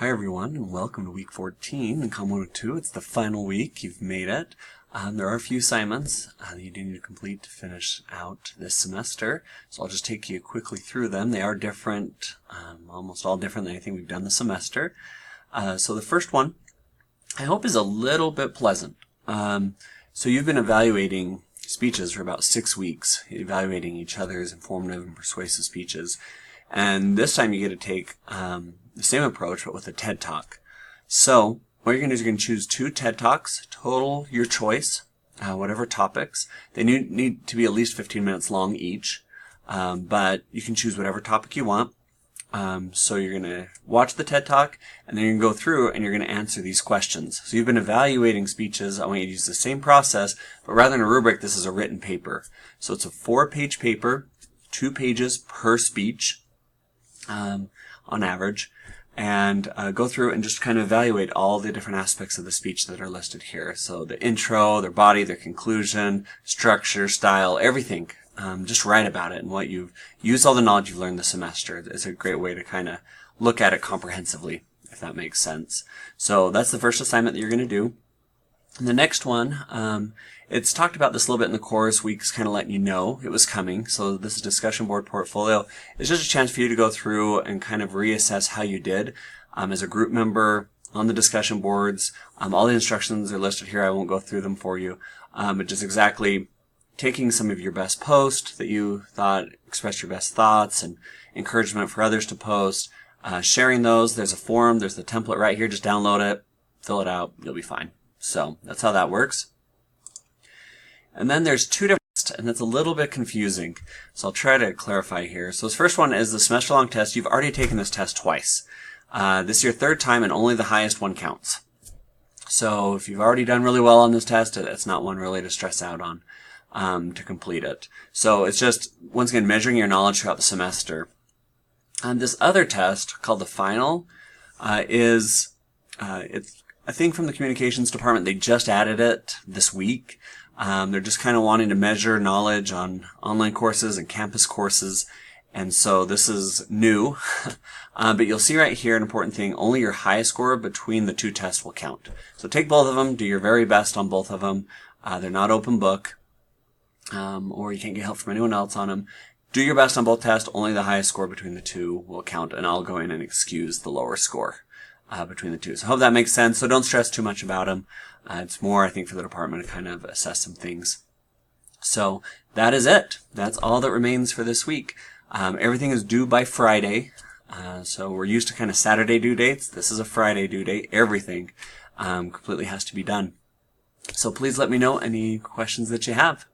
Hi everyone, and welcome to week 14 in Comm 102. It's the final week. You've made it. There are a few assignments that you do need to complete to finish out this semester, so I'll just take you quickly through them. They are different, almost all different than anything we've done this semester. So the first one, I hope, is a little bit pleasant. So you've been evaluating speeches for about 6 weeks, evaluating each other's informative and persuasive speeches. And this time you get to take the same approach, but with a TED Talk. So what you're going to do is you're going to choose 2 TED Talks, total your choice, whatever topics. They need to be at least 15 minutes long each, but you can choose whatever topic you want. So you're going to watch the TED Talk, and then you're going to go through and you're going to answer these questions. So you've been evaluating speeches. I want you to use the same process, but rather than a rubric, this is a written paper. So it's a 4-page paper, 2 pages per speech, on average, and go through and just kind of evaluate all the different aspects of the speech that are listed here. So the intro, their body, their conclusion, structure, style, everything. Just write about it and what you've used, all the knowledge you've learned this semester. It's a great way to kind of look at it comprehensively, if that makes sense. So that's the first assignment that you're going to do. And the next one, it's talked about this a little bit in the course weeks, kind of letting you know it was coming. So this discussion board portfolio is just a chance for you to go through and kind of reassess how you did as a group member on the discussion boards. All the instructions are listed here. I won't go through them for you, but just exactly taking some of your best posts that you thought expressed your best thoughts and encouragement for others to post, sharing those. There's a form. There's the template right here. Just download it, fill it out. You'll be fine. So that's how that works. And then there's 2 different tests, and that's a little bit confusing. So I'll try to clarify here. So this first one is the semester-long test. You've already taken this test twice. This is your 3rd time, and only the highest one counts. So if you've already done really well on this test, it's not one really to stress out on to complete it. So it's just, once again, measuring your knowledge throughout the semester. And this other test, called the final, it's a thing from the communications department. They just added it this week. They're just kind of wanting to measure knowledge on online courses and campus courses. And so this is new. But you'll see right here an important thing. Only your highest score between the 2 tests will count. So take both of them. Do your very best on both of them. They're not open book. Or you can't get help from anyone else on them. Do your best on both tests. Only the highest score between the 2 will count. And I'll go in and excuse the lower score between the 2. So I hope that makes sense. So don't stress too much about them. It's more, I think, for the department to kind of assess some things. So that is it. That's all that remains for this week. Everything is due by Friday. So we're used to kind of Saturday due dates. This is a Friday due date. Everything completely has to be done. So please let me know any questions that you have.